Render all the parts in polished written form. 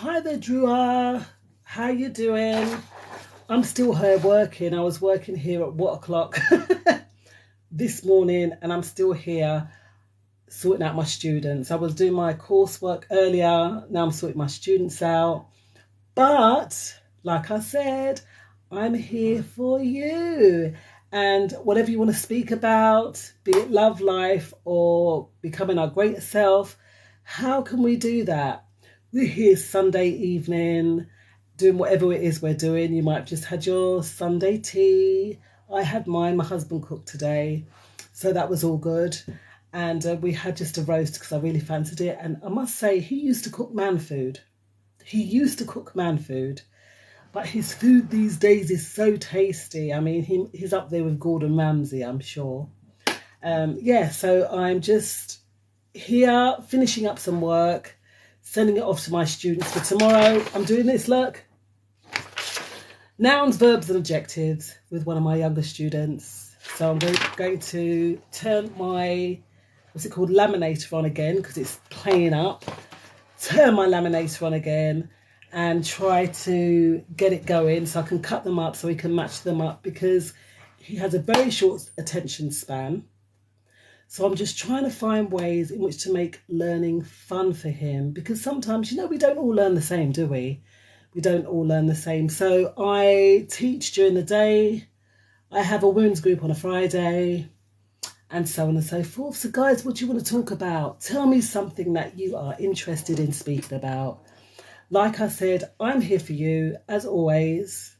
Hi there, Drewa. How you doing? I'm still here working. I was working here at what o'clock this morning, and I'm still here sorting out my students. I was doing my coursework earlier. Now I'm sorting my students out. But like I said, I'm here for you. And whatever you want to speak about, be it love life or becoming our greater self, how can we do that? We're here Sunday evening, doing whatever it is we're doing. You might have just had your Sunday tea. I had mine. My husband cooked today, so that was all good. And we had just a roast because I really fancied it. And I must say, he used to cook man food. He used to cook man food. But his food these days is so tasty. I mean, he's up there with Gordon Ramsay, I'm sure. Yeah, so I'm just here finishing up some work, sending it off to my students for tomorrow. I'm doing this, look. Nouns, verbs and adjectives with one of my younger students. So I'm going to turn my, what's it called, laminator on again because it's playing up. Turn my laminator on again and try to get it going so I can cut them up so we can match them up because he has a very short attention span. So I'm just trying to find ways in which to make learning fun for him because sometimes, we don't all learn the same, do we? We don't all learn the same. So I teach during the day. I have a women's group on a Friday and so on and so forth. So guys, what do you want to talk about? Tell me something that you are interested in speaking about. Like I said, I'm here for you as always.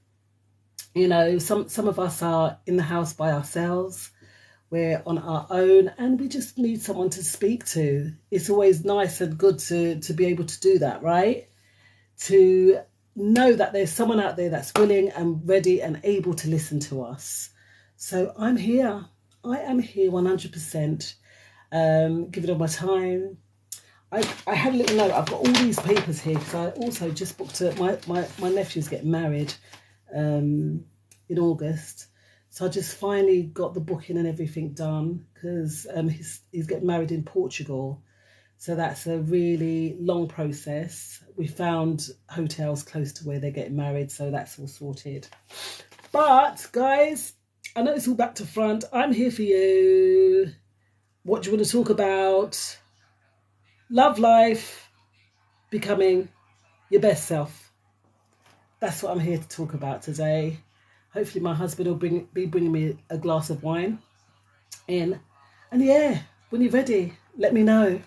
Some of us are in the house by ourselves. We're on our own and we just need someone to speak to. It's always nice and good to be able to do that, right? To know that there's someone out there that's willing and ready and able to listen to us. So I'm here. I am here 100%. Give it all my time. I had a little note. I've got all these papers here because I also just booked my nephew's getting married in August. So I just finally got the booking and everything done because he's getting married in Portugal. So that's a really long process. We found hotels close to where they're getting married, so that's all sorted. But guys, I know it's all back to front. I'm here for you. What do you want to talk about? Love life, becoming your best self. That's what I'm here to talk about today. Hopefully my husband will be bringing me a glass of wine in. And yeah, when you're ready, let me know.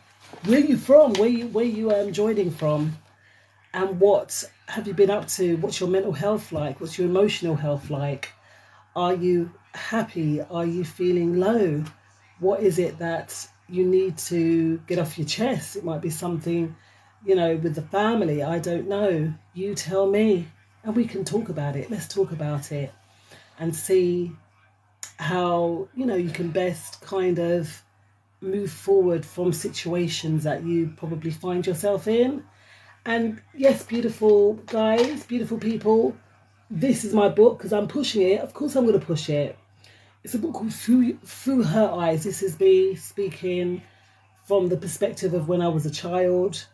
Where you from? Where you joining from? And what have you been up to? What's your mental health like? What's your emotional health like? Are you happy? Are you feeling low? What is it that you need to get off your chest? It might be something, with the family. I don't know. You tell me and we can talk about it. Let's talk about it and see how, you can best kind of move forward from situations that you probably find yourself in. And yes, beautiful guys, beautiful people, this is my book because I'm pushing it. Of course I'm going to push it. It's a book called Through Her Eyes. This is me speaking from the perspective of when I was a child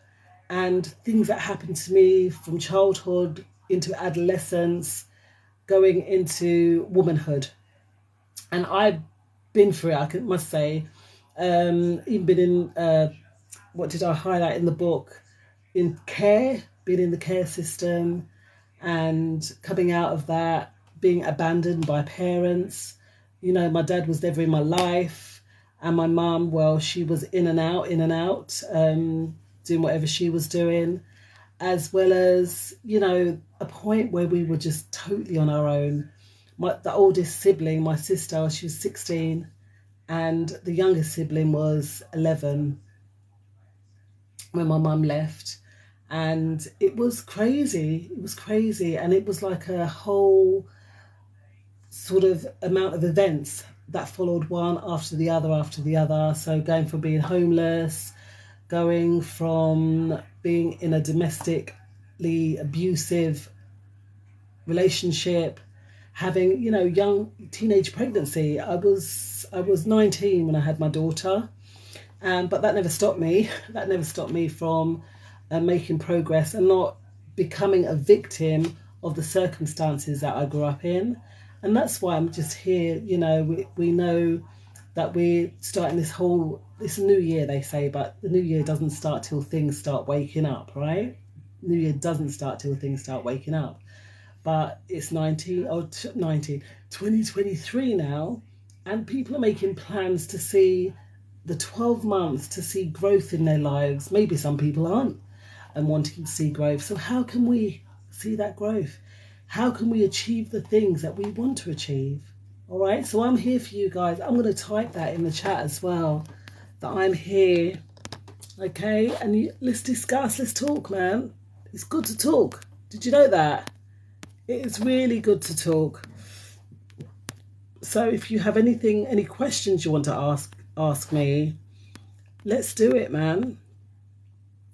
and things that happened to me from childhood into adolescence, going into womanhood. And I've been through it, I must say. Even been in, what did I highlight in the book? In care, being in the care system and coming out of that, being abandoned by parents. My dad was never in my life and my mum, well, she was in and out, doing whatever she was doing, as well as, a point where we were just totally on our own. The oldest sibling, my sister, she was 16 and the youngest sibling was 11 when my mum left. And it was crazy. It was crazy. And it was like a whole sort of amount of events that followed one after the other. So going from being homeless, going from being in a domestically abusive relationship, having, young teenage pregnancy. I was 19 when I had my daughter. But that never stopped me. That never stopped me from making progress and not becoming a victim of the circumstances that I grew up in. And that's why I'm just here. You know, we know that we're starting this new year, they say, but the new year doesn't start till things start waking up, right? New year doesn't start till things start waking up. But it's 2023 now, and people are making plans to see the 12 months, to see growth in their lives. Maybe some people aren't and wanting to see growth. So how can we see that growth? How can we achieve the things that we want to achieve? All right, so I'm here for you guys. I'm going to type that in the chat as well, that I'm here. Okay, and let's discuss, let's talk, man. It's good to talk. Did you know that? It's really good to talk. So if you have any questions you want to ask me, let's do it, man.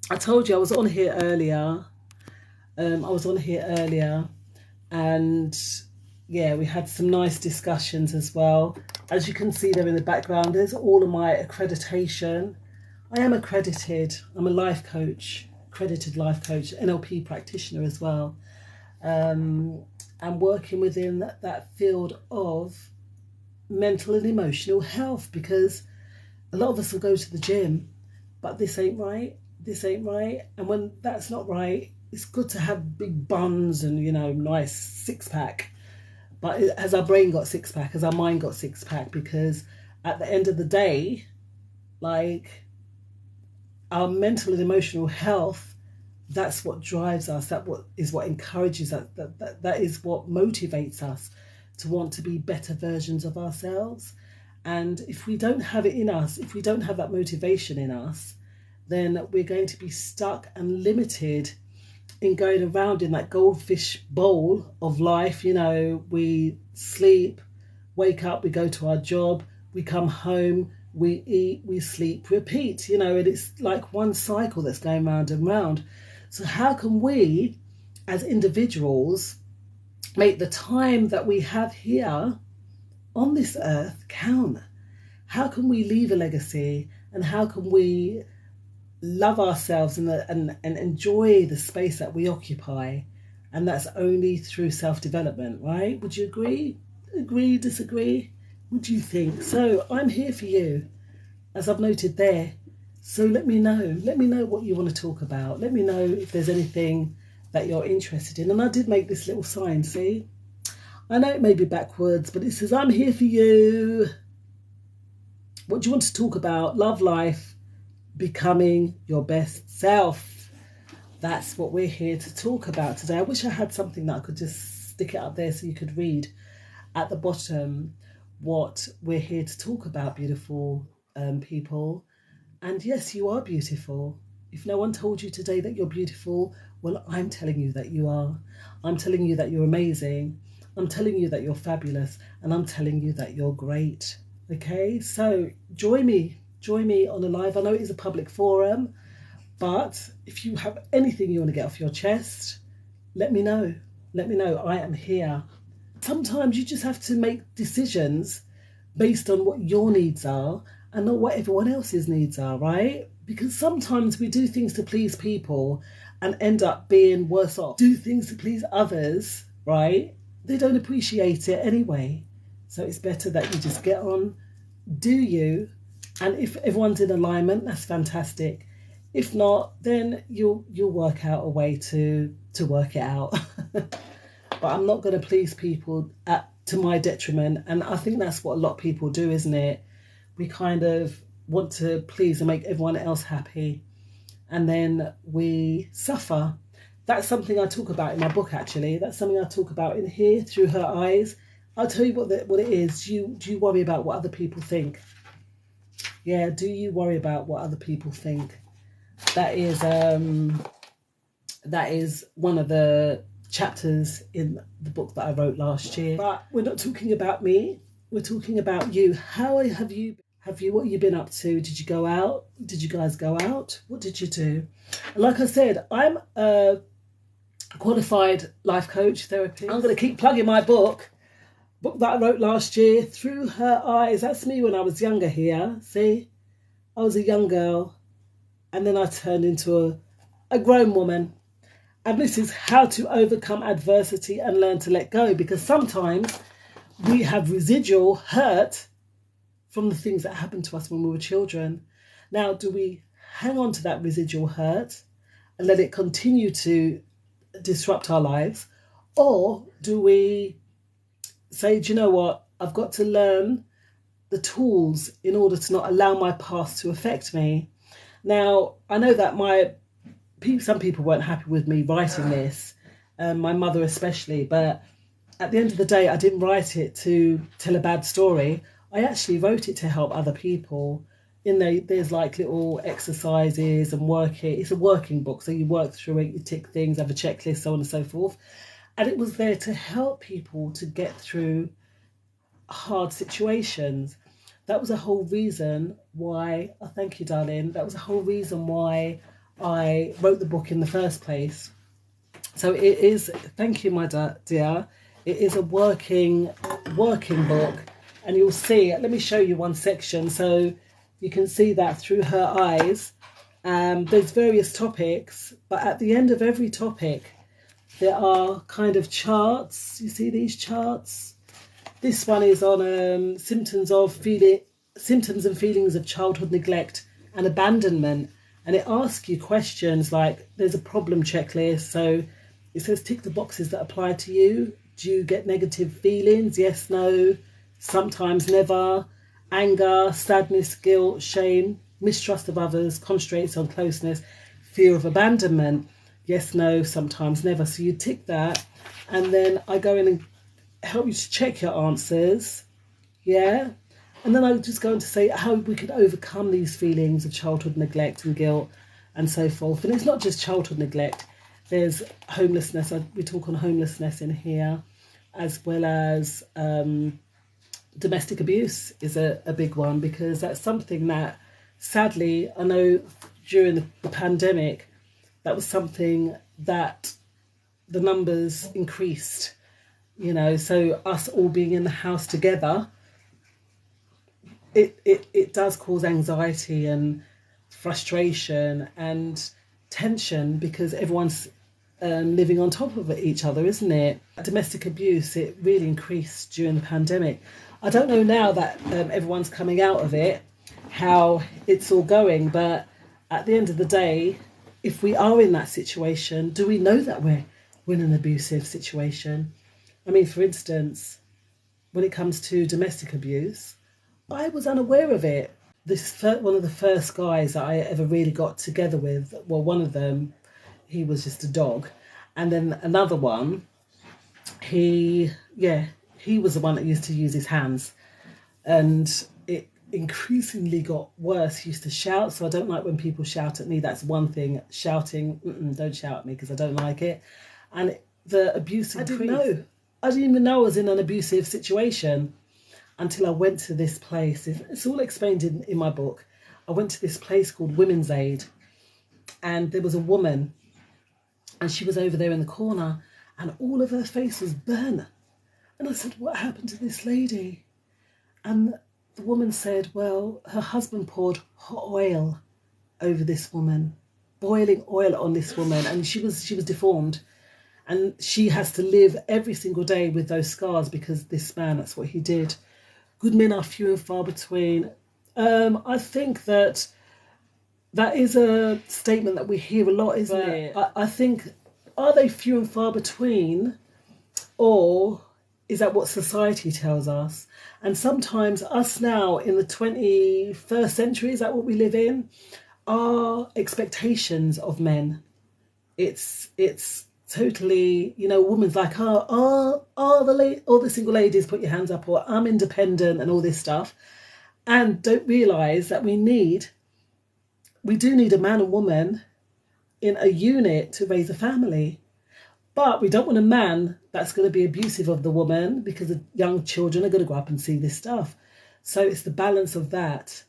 I told you I was on here earlier. And yeah, we had some nice discussions as well. As you can see there in the background, there's all of my accreditation. I am accredited. I'm a life coach, accredited life coach, NLP practitioner as well. And working within that field of mental and emotional health, because a lot of us will go to the gym, but this ain't right. This ain't right. And when that's not right, it's good to have big buns and, you know, nice six-pack. But has our brain got six-pack? Has our mind got six-pack? Because at the end of the day, like, our mental and emotional health, that's what drives us. That is what encourages us. That is what motivates us to want to be better versions of ourselves. And if we don't have it in us, if we don't have that motivation in us, then we're going to be stuck and limited in going around in that goldfish bowl of life. You know, we sleep, wake up, we go to our job, we come home, we eat, we sleep, repeat, you know, and it's like one cycle that's going round and round. So how can we as individuals make the time that we have here on this earth count? How can we leave a legacy, and how can we love ourselves and enjoy the space that we occupy? And that's only through self-development, right? Would you agree? Agree, disagree? What do you think? So I'm here for you, as I've noted there. So let me know what you want to talk about. Let me know if there's anything that you're interested in. And I did make this little sign, see? I know it may be backwards, but it says, I'm here for you. What do you want to talk about? Love life, becoming your best self. That's what we're here to talk about today. I wish I had something that I could just stick it up there so you could read at the bottom what we're here to talk about, beautiful people. And yes, you are beautiful. If no one told you today that you're beautiful, well, I'm telling you that you are. I'm telling you that you're amazing. I'm telling you that you're fabulous. And I'm telling you that you're great. Okay, so join me on a live. I know it is a public forum, but if you have anything you want to get off your chest, let me know. Let me know. I am here. Sometimes you just have to make decisions based on what your needs are and not what everyone else's needs are, right? Because sometimes we do things to please people and end up being worse off. Do things to please others, right? They don't appreciate it anyway. So it's better that you just get on, do you, and if everyone's in alignment, that's fantastic. If not, then you'll work out a way to work it out. But I'm not going to please people to my detriment. And I think that's what a lot of people do, isn't it? We kind of want to please and make everyone else happy, and then we suffer. That's something I talk about in my book, actually. That's something I talk about in here, Through Her Eyes. I'll tell you what it is. Do you worry about what other people think? Yeah, do you worry about what other people think? That is one of the chapters in the book that I wrote last year. But we're not talking about me. We're talking about you. How have you? What have you been up to? Did you go out? Did you guys go out? What did you do? Like I said, I'm a qualified life coach, therapist. I'm going to keep plugging my book that I wrote last year, Through Her Eyes. That's me when I was younger here. See, I was a young girl, and then I turned into a grown woman, And this is how to overcome adversity and learn to let go, because sometimes we have residual hurt from the things that happened to us when we were children. Now, do we hang on to that residual hurt and let it continue to disrupt our lives? Or do we say, do you know what? I've got to learn the tools in order to not allow my past to affect me. Now, I know that some people weren't happy with me writing this, my mother especially, but at the end of the day, I didn't write it to tell a bad story. I actually wrote it to help other people. There's like little exercises and it's a working book, so you work through it, you tick things, have a checklist, so on and so forth. And it was there to help people to get through hard situations. That was a whole reason why, oh, thank you, darling. That was a whole reason why I wrote the book in the first place. So it is, thank you, my dear. It is a working book. And you'll see, let me show you one section so you can see that through her eyes. There's various topics, but at the end of every topic, there are kind of charts. You see these charts? This one is on symptoms and feelings of childhood neglect and abandonment. And it asks you questions like, there's a problem checklist. So it says, tick the boxes that apply to you. Do you get negative feelings? Yes, no, sometimes never. Anger, sadness, guilt, shame, mistrust of others, constraints on closeness, fear of abandonment. Yes, no, sometimes never. So you tick that. And then I go in and help you to check your answers. Yeah. And then I just go on to say how we could overcome these feelings of childhood neglect and guilt and so forth. And it's not just childhood neglect. There's homelessness. We talk on homelessness in here, as well as domestic abuse is a big one, because that's something that, sadly, I know during the pandemic, that was something that the numbers increased. So us all being in the house together, it does cause anxiety and frustration and tension, because everyone's living on top of each other, isn't it? Domestic abuse, it really increased during the pandemic. I don't know now that everyone's coming out of it, how it's all going, but at the end of the day, if we are in that situation, do we know that we're in an abusive situation? I mean, for instance, when it comes to domestic abuse, I was unaware of it. One of the first guys that I ever really got together with, well, one of them, he was just a dog. And then another one, he was the one that used to use his hands. And it increasingly got worse. He used to shout, so I don't like when people shout at me. That's one thing. Shouting, don't shout at me because I don't like it. And the abuse increased. I didn't even know I was in an abusive situation until I went to this place. It's all explained in my book. I went to this place called Women's Aid, and there was a woman, and she was over there in the corner, and all of her face was burnt. And I said, what happened to this lady? And the woman said, well, her husband poured hot oil over this woman, boiling oil on this woman, and she was deformed. And she has to live every single day with those scars because this man, that's what he did. Good men are few and far between. I think that is a statement that we hear a lot, isn't it? I think, are they few and far between, or is that what society tells us? And sometimes us now in the 21st century, is that what we live in? Our expectations of men. It's totally, women's like, all the single ladies, put your hands up, or I'm independent and all this stuff, and don't realise that we do need a man and woman in a unit to raise a family. But we don't want a man that's going to be abusive of the woman, because the young children are going to grow up and see this stuff. So it's the balance of that.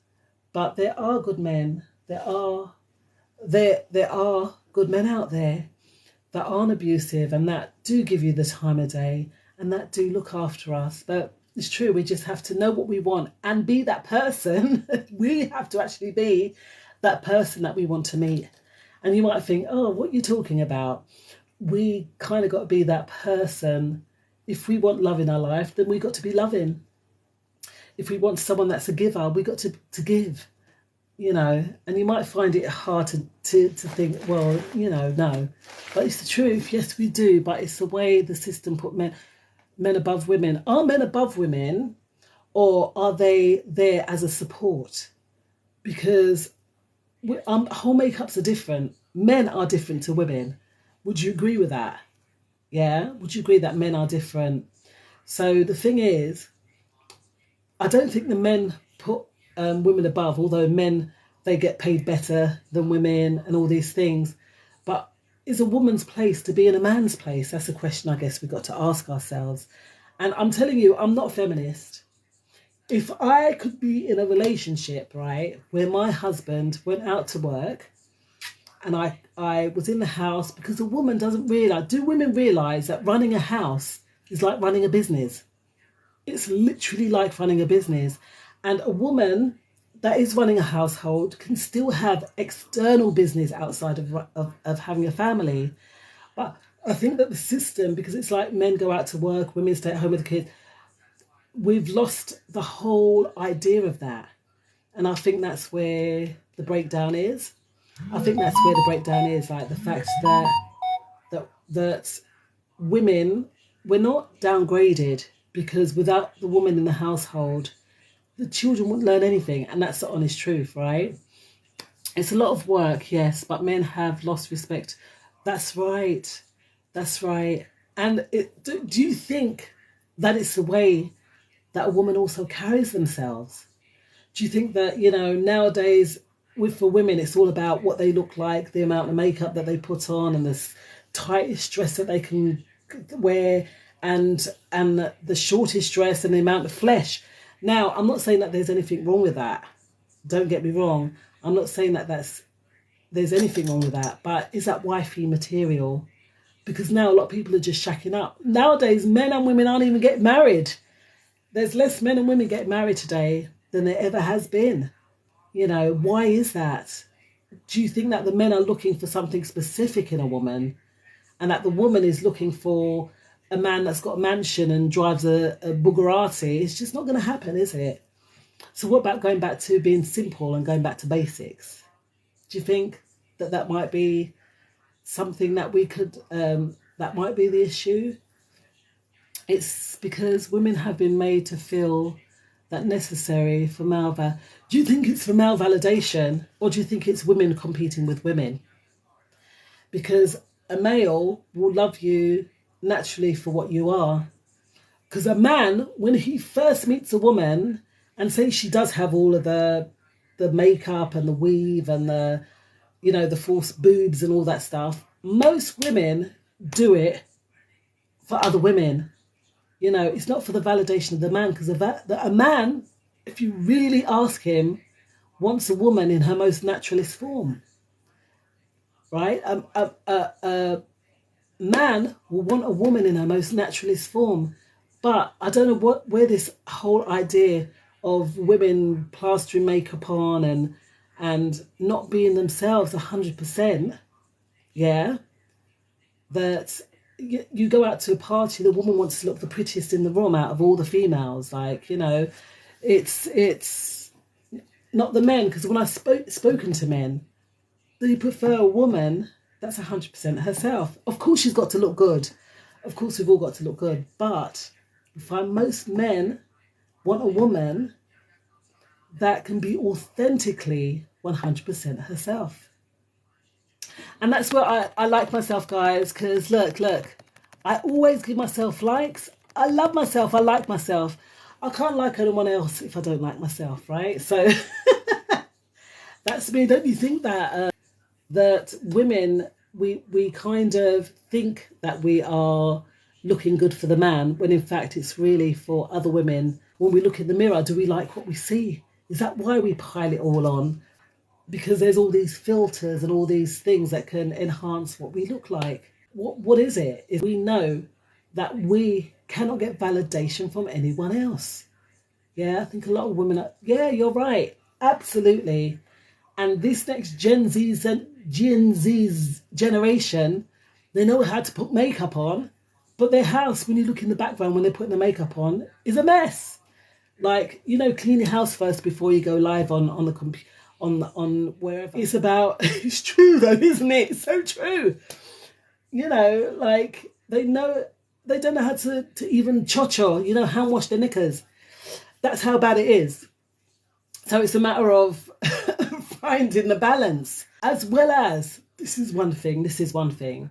But there are good men. There are good men out there that aren't abusive and that do give you the time of day and that do look after us. But it's true, we just have to know what we want and be that person. We have to actually be that person that we want to meet. And you might think, oh, what are you talking about? we kind of got to be that person. If we want love in our life, then we got to be loving. If we want someone that's a giver, we got to give, you know. And you might find it hard to think, well, you know, no. But it's the truth. Yes, we do. But it's the way the system put men above women. Are men above women, or are they there as a support? Because whole makeups are different. Men are different to women. Would you agree with that? Yeah? Would you agree that men are different? So the thing is, I don't think the men put women above, although men, they get paid better than women and all these things. But is a woman's place to be in a man's place? That's a question I guess we've got to ask ourselves. And I'm telling you, I'm not a feminist. If I could be in a relationship, right, where my husband went out to work and I was in the house, because a woman doesn't realise, do women realise that running a house is like running a business? It's literally like running a business. And a woman that is running a household can still have external business outside of having a family. But I think that the system, because it's like men go out to work, women stay at home with the kids, we've lost the whole idea of that. And I think that's where the breakdown is. I think that's where the breakdown is, like the fact that women, we're not downgraded, because without the woman in the household, the children wouldn't learn anything. And that's the honest truth, right? It's a lot of work, yes, but men have lost respect. That's right. That's right. And do you think that it's the way that a woman also carries themselves? Do you think that, you know, nowadays, for women, it's all about what they look like, the amount of makeup that they put on, and the tightest dress that they can wear, and the shortest dress, and the amount of flesh. Now, I'm not saying that there's anything wrong with that. Don't get me wrong. I'm not saying that there's anything wrong with that. But is that wifey material? Because now a lot of people are just shacking up. Nowadays, men and women aren't even getting married. There's less men and women getting married today than there ever has been. You know, why is that? Do you think that the men are looking for something specific in a woman, and that the woman is looking for a man that's got a mansion and drives a Bugatti? It's just not going to happen, is it? So what about going back to being simple and going back to basics? Do you think that might be something that we could, that might be the issue? It's because women have been made to feel that necessary for male do you think it's for male validation, or do you think it's women competing with women? Because a male will love you naturally for what you are. Because a man, when he first meets a woman, and say she does have all of the makeup and the weave and the, you know, the false boobs and all that stuff, most women do it for other women. You know, it's not for the validation of the man, because a man, if you really ask him, wants a woman in her most naturalist form, right? A man will want a woman in her most naturalist form. But I don't know where this whole idea of women plastering makeup on and not being themselves 100%, yeah, that you go out to a party, the woman wants to look the prettiest in the room out of all the females. Like, you know, it's not the men, because when I've spoken to men, they prefer a woman that's 100% herself. Of course, she's got to look good. Of course, we've all got to look good. But I find most men want a woman that can be authentically 100% herself. And that's where I like myself, guys, because look, I always give myself likes. I love myself. I like myself. I can't like anyone else if I don't like myself, right? So that's me. Don't you think that that women, we kind of think that we are looking good for the man, when in fact it's really for other women? When we look in the mirror, do we like what we see? Is that why we pile it all on? Because there's all these filters and all these things that can enhance what we look like. What is it? Is we know that we cannot get validation from anyone else. Yeah, I think a lot of women are, yeah, you're right. Absolutely. And this next Gen Z's generation, They know how to put makeup on, but their house, when you look in the background when they're putting the makeup on, is a mess. Like, you know, clean your house first before you go live on the computer, on wherever. It's about, it's true though, isn't it? It's so true. You know, like they don't know how to even cho-cho, you know, hand wash their knickers. That's how bad it is. So it's a matter of finding the balance, as well as, this is one thing,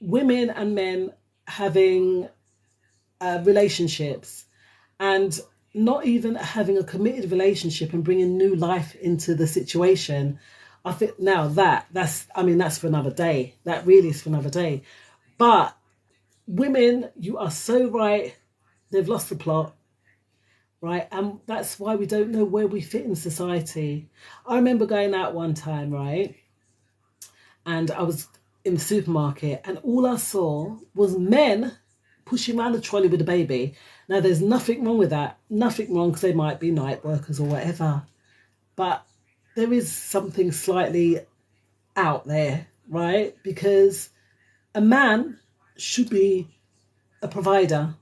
women and men having relationships and not even having a committed relationship and bringing new life into the situation. I think now that's for another day. That really is for another day. But women, you are so right. They've lost the plot. Right, and that's why we don't know where we fit in society. I remember going out one time, right, and I was in the supermarket, and all I saw was men pushing around the trolley with a baby. Now, there's nothing wrong with that, nothing wrong, because they might be night workers or whatever, but there is something slightly out there, right, because a man should be a provider.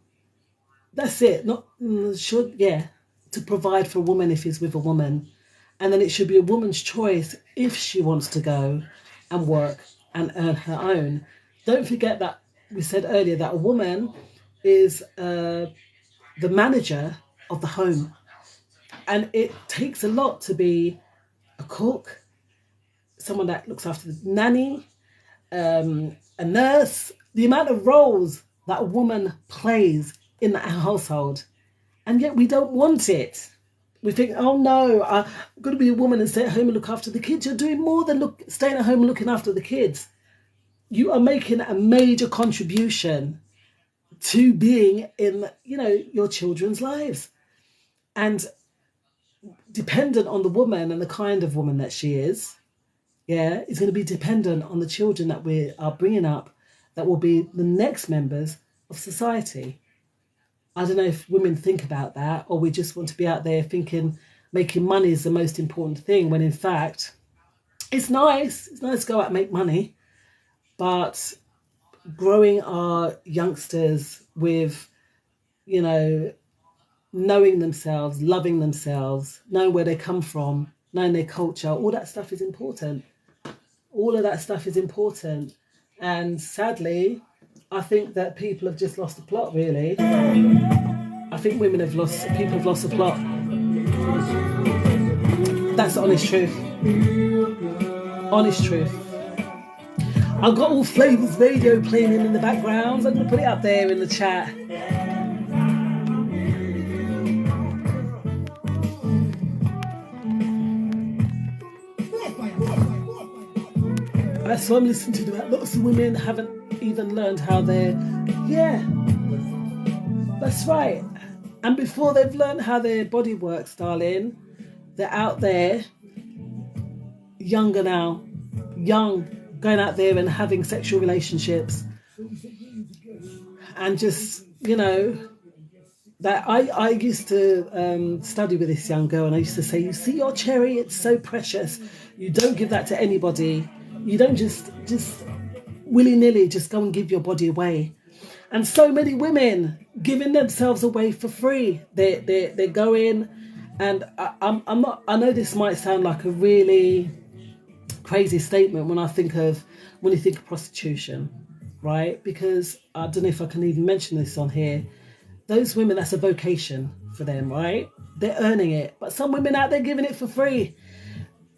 That's it. Not to provide for a woman if he's with a woman. And then it should be a woman's choice if she wants to go and work and earn her own. Don't forget that we said earlier that a woman is the manager of the home. And it takes a lot to be a cook, someone that looks after the nanny, a nurse, the amount of roles that a woman plays in that household, and yet we don't want it. We think, oh no, I'm going to be a woman and stay at home and look after the kids. You're doing more than staying at home and looking after the kids. You are making a major contribution to being in, you know, your children's lives, and dependent on the woman and the kind of woman that she is. Yeah, it's going to be dependent on the children that we are bringing up, that will be the next members of society. I don't know if women think about that, or we just want to be out there thinking making money is the most important thing, when in fact, it's nice. It's nice to go out and make money, but growing our youngsters with, you know, knowing themselves, loving themselves, knowing where they come from, knowing their culture, all that stuff is important. All of that stuff is important. And sadly, I think that people have just lost the plot, really. I think people have lost the plot. That's the honest truth. Honest truth. I've got All Flavors Radio playing in the background. I'm going to put it up there in the chat. That's what I'm listening to. That lots of women haven't even learned how they're... Yeah, that's right. And before they've learned how their body works, darling, they're out there, younger now, young, going out there and having sexual relationships. And just, you know, that I used to study with this young girl, and I used to say, you see your cherry, it's so precious. You don't give that to anybody. You don't just willy-nilly just go and give your body away. And so many women giving themselves away for free. They're going, and I'm not. I know this might sound like a really crazy statement when you think of prostitution, right? Because I don't know if I can even mention this on here. Those women, that's a vocation for them, right? They're earning it. But some women out there giving it for free,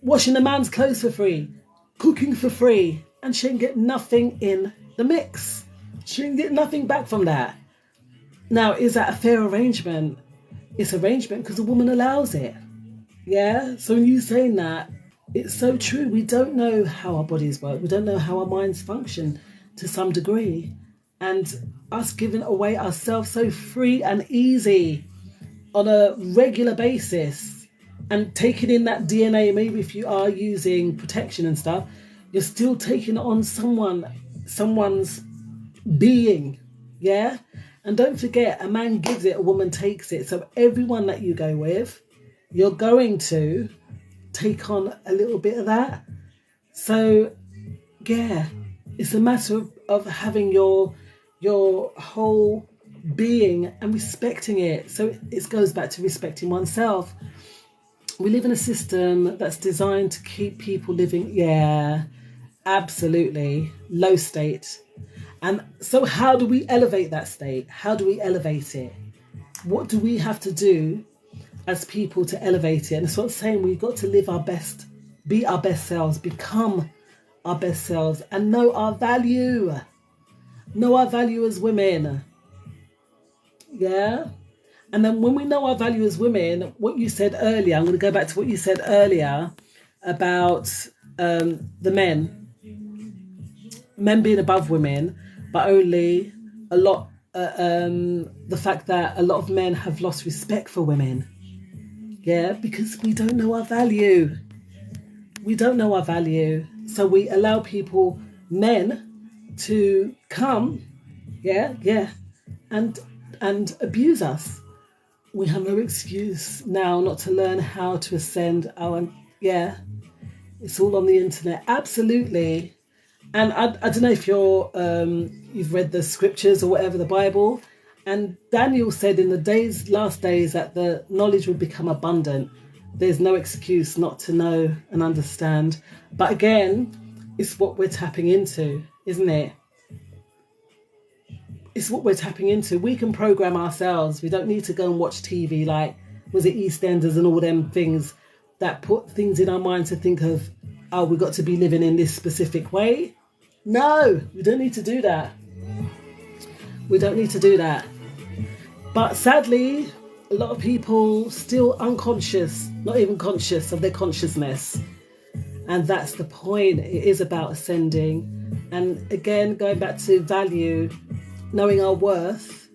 washing a man's clothes for free, cooking for free, and she ain't get nothing in the mix. She ain't get nothing back from that. Now, is that a fair arrangement? It's arrangement because the woman allows it. Yeah? So when you're saying that, it's so true. We don't know how our bodies work. We don't know how our minds function to some degree. And us giving away ourselves so free and easy on a regular basis, and taking in that DNA, maybe if you are using protection and stuff, you're still taking on someone's being, yeah? And don't forget, a man gives it, a woman takes it. So everyone that you go with, you're going to take on a little bit of that. So, yeah, It's a matter of having your whole being and respecting it. So it goes back to respecting oneself. We live in a system that's designed to keep people living, yeah, absolutely, low state. And so how do we elevate that state? How do we elevate it? What do we have to do as people to elevate it? And it's what I'm saying, we've got to live our best, be our best selves, become our best selves, and know our value. Know our value as women. Yeah? And then when we know our value as women, what you said earlier, I'm going to go back to what you said earlier about the men being above women, but only a lot, the fact that a lot of men have lost respect for women. Yeah, because we don't know our value. We don't know our value. So we allow people, men, to come, and abuse us. We have no excuse now not to learn how to ascend our, it's all on the internet. Absolutely. And I don't know if you've read the scriptures or whatever, the Bible. And Daniel said in the last days that the knowledge would become abundant. There's no excuse not to know and understand. But again, it's what we're tapping into, isn't it? It's what we're tapping into. We can program ourselves. We don't need to go and watch TV like, was it EastEnders and all them things that put things in our mind to think of, oh, we've got to be living in this specific way. No, we don't need to do that. We don't need to do that. But sadly, a lot of people still unconscious, not even conscious of their consciousness. And that's the point. It is about ascending. And again, going back to value, knowing our worth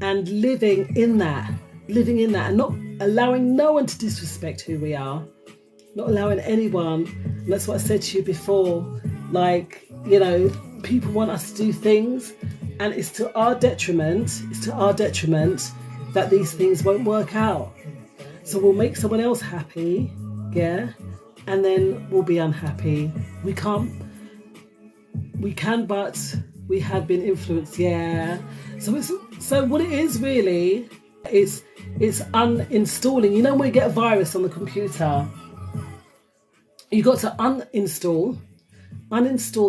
and living in that and not allowing no one to disrespect who we are, not allowing anyone. And that's what I said to you before, like, people want us to do things and it's to our detriment that these things won't work out. So we'll make someone else happy, and then we'll be unhappy. We can, but we have been influenced, So what it is really, it's uninstalling. When you get a virus on the computer, you got to uninstall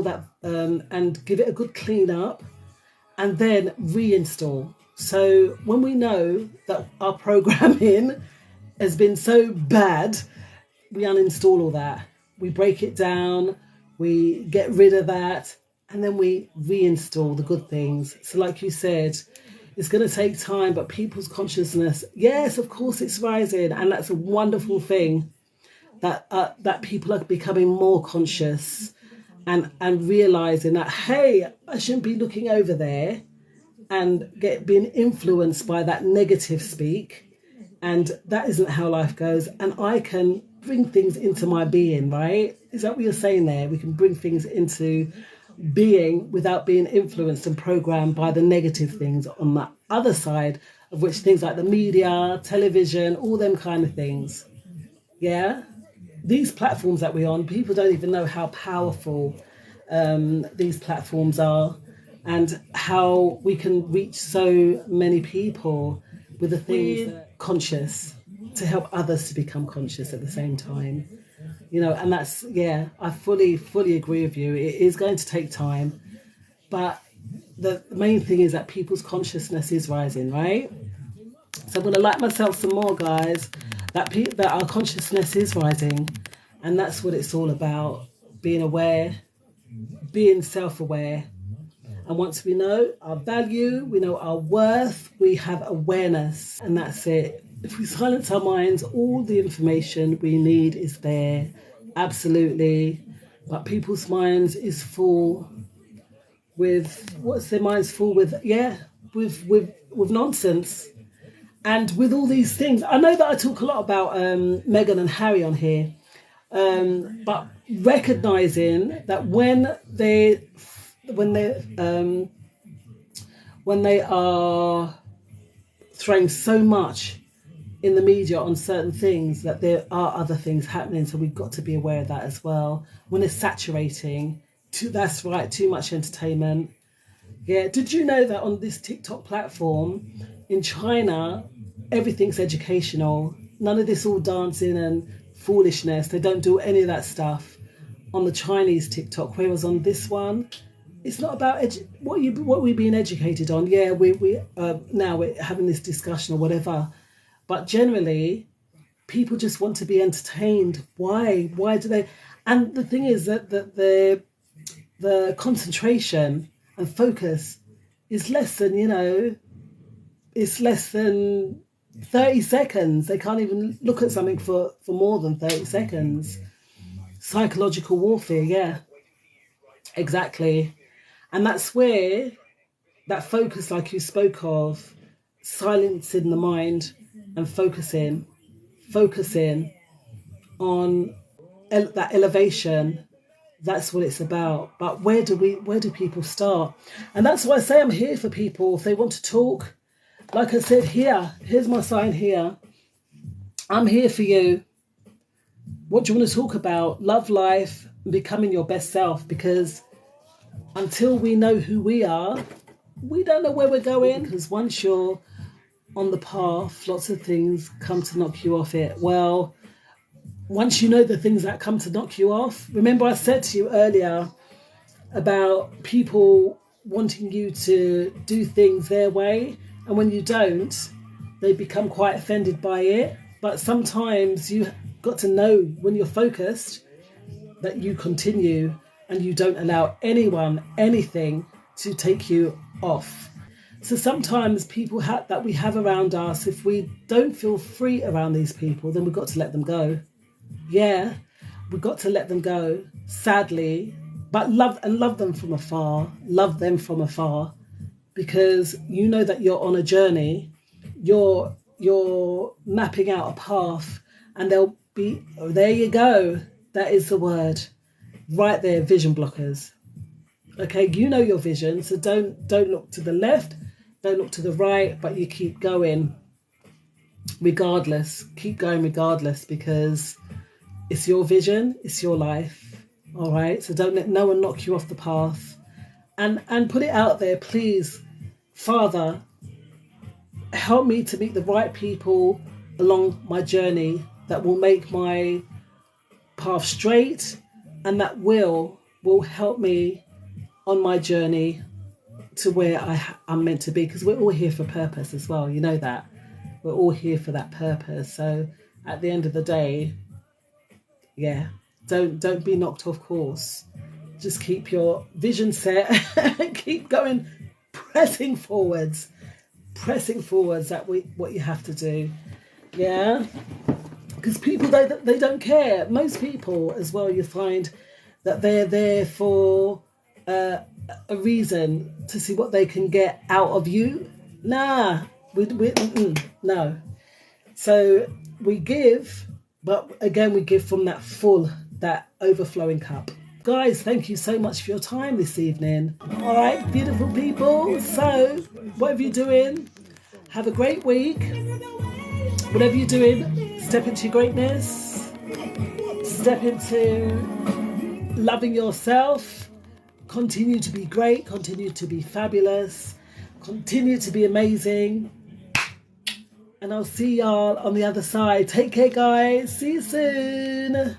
that and give it a good clean up, and then reinstall. So when we know that our programming has been so bad, we uninstall all that. We break it down, we get rid of that, and then we reinstall the good things. So like you said, it's going to take time, but people's consciousness, yes, of course it's rising. And that's a wonderful thing that people are becoming more conscious and realizing that, hey, I shouldn't be looking over there and being influenced by that negative speak. And that isn't how life goes. And I can bring things into my being, right? Is that what you're saying there? We can bring things into being without being influenced and programmed by the negative things on the other side, of which things like the media, television, all them kind of things. Yeah? These platforms that we're on, people don't even know how powerful these platforms are and how we can reach so many people with the things conscious to help others to become conscious at the same time. And that's, I fully agree with you. It is going to take time, but the main thing is that people's consciousness is rising, right? So I'm going to like myself some more, guys, that our consciousness is rising. And that's what it's all about, being aware, being self-aware. And once we know our value, we know our worth, we have awareness, and that's it. If we silence our minds, all the information we need is there, absolutely. But people's minds is full with, what's their minds full with? With nonsense. And with all these things, I know that I talk a lot about Meghan and Harry on here, but recognizing that when they are throwing so much in the media on certain things, that there are other things happening. So we've got to be aware of that as well. When it's saturating, That's right, too much entertainment. Yeah, did you know that on this TikTok platform in China, everything's educational? None of this all dancing and foolishness. They don't do any of that stuff on the Chinese TikTok. Whereas on this one, it's not about what we're being educated on. Yeah, we now we're having this discussion or whatever, but generally, people just want to be entertained. Why? Why do they? And the thing is that the concentration and focus is less than, it's less than 30 seconds. They can't even look at something for more than 30 seconds. Psychological warfare, yeah, exactly. And that's where that focus, like you spoke of, silencing the mind and focusing on that elevation. That's what it's about. But where do people start? And that's why I say I'm here for people if they want to talk. Like I said, here's my sign here. I'm here for you. What do you want to talk about? Love life, becoming your best self, because until we know who we are, we don't know where we're going. Because once you're on the path, lots of things come to knock you off it. Well, once you know the things that come to knock you off, remember I said to you earlier about people wanting you to do things their way, and when you don't, they become quite offended by it. But sometimes you got to know when you're focused that you continue and you don't allow anything to take you off. So sometimes people that we have around us, if we don't feel free around these people, then we've got to let them go. Yeah, we've got to let them go, sadly, but love them from afar. Love them from afar, because you know that you're on a journey. You're mapping out a path, and they'll be, oh, there you go. That is the word right there. Vision blockers. Okay, you know your vision, so don't look to the left, don't look to the right, but you keep going regardless. Keep going regardless, because it's your vision, it's your life. All right, so don't let no one knock you off the path, and put it out there, please. Father, help me to meet the right people along my journey that will make my path straight, and that will help me on my journey to where I'm meant to be, because we're all here for purpose as well. You know that. We're all here for that purpose. So at the end of the day, yeah, don't be knocked off course. Just keep your vision set. Keep going, pressing forwards. That what you have to do. Yeah, because people, they don't care. Most people as well, you find that they're there for a reason to see what they can get out of you. Nah, no. So we give, but again, we give from that overflowing cup. Guys, thank you so much for your time this evening. All right, beautiful people. So whatever you're doing, have a great week. Whatever you're doing, step into your greatness. Step into loving yourself. Continue to be great. Continue to be fabulous. Continue to be amazing. And I'll see y'all on the other side. Take care, guys. See you soon.